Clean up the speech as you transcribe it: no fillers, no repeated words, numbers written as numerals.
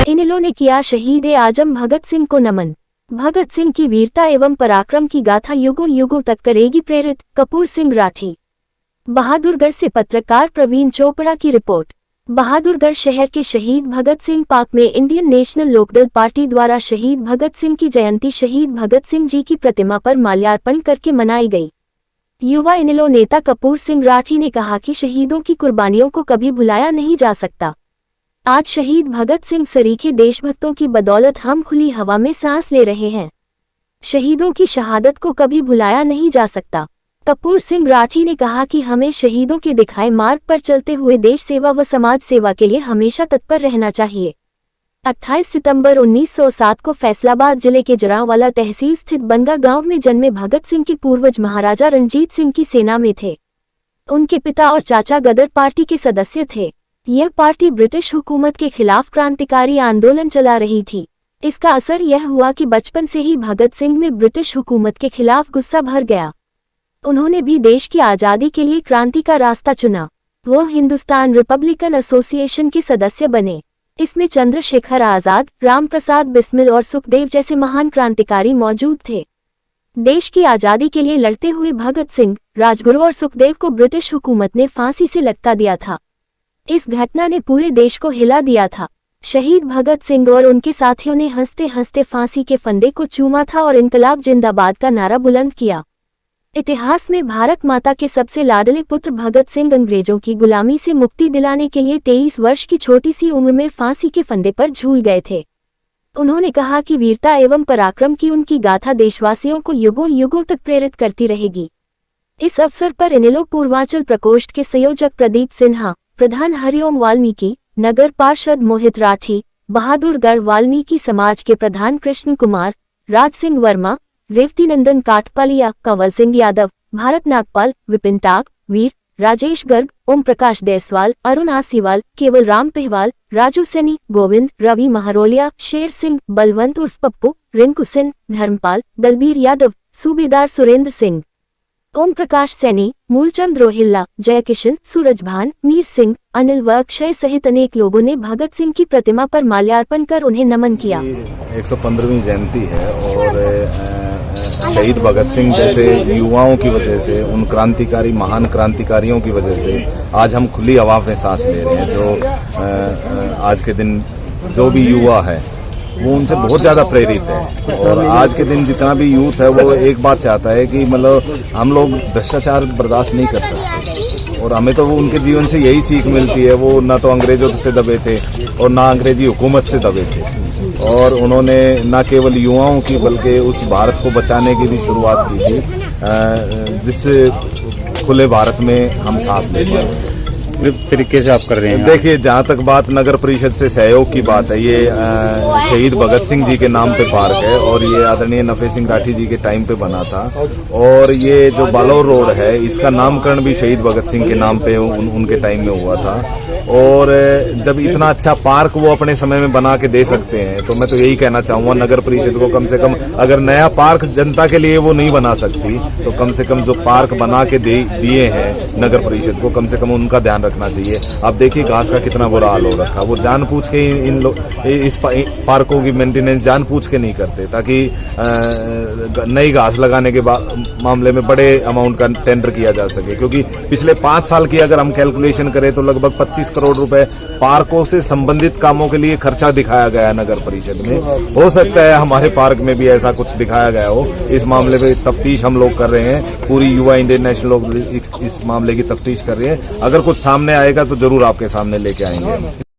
इनेलो ने किया शहीद आजम भगत सिंह को नमन। भगत सिंह की वीरता एवं पराक्रम की गाथा युगों युगों तक करेगी प्रेरित। कपूर सिंह राठी। बहादुरगढ़ से पत्रकार प्रवीण चोपड़ा की रिपोर्ट। बहादुरगढ़ शहर के शहीद भगत सिंह पार्क में इंडियन नेशनल लोकदल पार्टी द्वारा शहीद भगत सिंह की जयंती शहीद भगत सिंह जी की प्रतिमा पर माल्यार्पण करके मनाई गई। युवा इनेलो नेता कपूर सिंह राठी ने कहा कि शहीदों की कुर्बानियों को कभी भुलाया नहीं जा सकता। आज शहीद भगत सिंह सरीखे देशभक्तों की बदौलत हम खुली हवा में सांस ले रहे हैं। शहीदों की शहादत को कभी भुलाया नहीं जा सकता। कपूर सिंह राठी ने कहा कि हमें शहीदों के दिखाए मार्ग पर चलते हुए देश सेवा व समाज सेवा के लिए हमेशा तत्पर रहना चाहिए। 28 सितंबर 1907 को फैसलाबाद जिले के जरांवाला तहसील स्थित बनगा गांव में जन्मे भगत सिंह के पूर्वज महाराजा रणजीत सिंह की सेना में थे। उनके पिता और चाचा गदर पार्टी के सदस्य थे। यह पार्टी ब्रिटिश हुकूमत के खिलाफ क्रांतिकारी आंदोलन चला रही थी। इसका असर यह हुआ कि बचपन से ही भगत सिंह में ब्रिटिश हुकूमत के खिलाफ गुस्सा भर गया। उन्होंने भी देश की आज़ादी के लिए क्रांति का रास्ता चुना। वो हिंदुस्तान रिपब्लिकन एसोसिएशन के सदस्य बने। इसमें चंद्रशेखर आजाद, रामप्रसाद बिस्मिल और सुखदेव जैसे महान क्रांतिकारी मौजूद थे। देश की आज़ादी के लिए लड़ते हुए भगत सिंह, राजगुरु और सुखदेव को ब्रिटिश हुकूमत ने फांसी से लटका दिया था। इस घटना ने पूरे देश को हिला दिया था। शहीद भगत सिंह और उनके साथियों ने हंसते हंसते फांसी के फंदे को चूमा था और इनकलाब जिंदाबाद का नारा बुलंद किया। इतिहास में भारत माता के सबसे लाडले पुत्र भगत सिंह अंग्रेजों की गुलामी से मुक्ति दिलाने के लिए 23 वर्ष की छोटी सी उम्र में फांसी के फंदे पर झूल गए थे। उन्होंने कहा कि वीरता एवं पराक्रम की उनकी गाथा देशवासियों को युगों युगों तक प्रेरित करती रहेगी। इस अवसर पर इनेलो पूर्वांचल प्रकोष्ठ के संयोजक प्रदीप सिन्हा, प्रधान हरिओम वाल्मीकि, नगर पार्षद मोहित राठी, बहादुरगढ़ वाल्मीकि समाज के प्रधान कृष्ण कुमार, राज सिंह वर्मा, रेवती नंदन काटपालिया, कंवल सिंह यादव, भारत नागपाल, विपिन टाक, वीर, राजेश गर्ग, ओम प्रकाश देसवाल, अरुण आसीवाल, केवल राम पहवाल, राजू सैनी, गोविंद, रवि महारोलिया, शेर सिंह, बलवंत उर्फ पप्पू, रिंकू सिंह, धर्मपाल, दलबीर यादव, सूबेदार सुरेंद्र सिंह, ओम प्रकाश सैनी, मूलचंद रोहिल्ला, जयकिशन, सूरजभान, मीर सिंह, अनिल व अक्षय सहित अनेक लोगों ने भगत सिंह की प्रतिमा पर माल्यार्पण कर उन्हें नमन किया। 115वीं जयंती है और शहीद भगत सिंह जैसे युवाओं की वजह से, उन क्रांतिकारी महान क्रांतिकारियों की वजह से आज हम खुली हवा में सांस ले रहे हैं। जो आज के दिन जो भी युवा है वो उनसे बहुत ज्यादा प्रेरित है और आज के दिन जितना भी यूथ है वो एक बात चाहता है कि मतलब हम लोग भ्रष्टाचार बर्दाश्त नहीं कर सकते और हमें तो वो उनके जीवन से यही सीख मिलती है। वो ना तो अंग्रेजों से दबे थे और ना अंग्रेजी हुकूमत से दबे थे और उन्होंने न केवल युवाओं की बल्कि उस भारत को बचाने की भी शुरुआत की थी जिस खुले भारत में हम सांस ले पाए। तरीके से आप कर रहे हैं। देखिए, जहाँ तक बात नगर परिषद से सहयोग की बात है, ये शहीद भगत सिंह जी के नाम पे पार्क है और ये आदरणीय नफे सिंह राठी जी के टाइम पे बना था और ये जो बालोर रोड है इसका नामकरण भी शहीद भगत सिंह के नाम पे उनके टाइम में हुआ था। और जब इतना अच्छा पार्क वो अपने समय में बना के दे सकते हैं तो मैं तो यही कहना चाहूंगा नगर परिषद को, कम से कम अगर नया पार्क जनता के लिए वो नहीं बना सकती तो कम से कम जो पार्क बना के दिए हैं नगर परिषद को, कम से कम उनका ध्यान रखना चाहिए। आप देखिए घास का कितना बुरा हाल हो रखा, वो जानबूझ के इन लोग इस पार्कों की मेंटेनेंस जानबूझ के नहीं करते ताकि नई घास लगाने के मामले में बड़े अमाउंट का टेंडर किया जा सके। क्योंकि पिछले 5 साल की अगर हम कैलकुलेशन करें तो लगभग 25 करोड़ रुपए पार्कों से संबंधित कामों के लिए खर्चा दिखाया गया नगर परिषद में। हो सकता है हमारे पार्क में भी ऐसा कुछ दिखाया गया हो। इस मामले में तफ्तीश हम लोग कर रहे हैं, पूरी युवा इंडियन नेशनल लोग इस मामले की तफ्तीश कर रहे हैं। अगर कुछ सामने आएगा तो जरूर आपके सामने लेके आएंगे।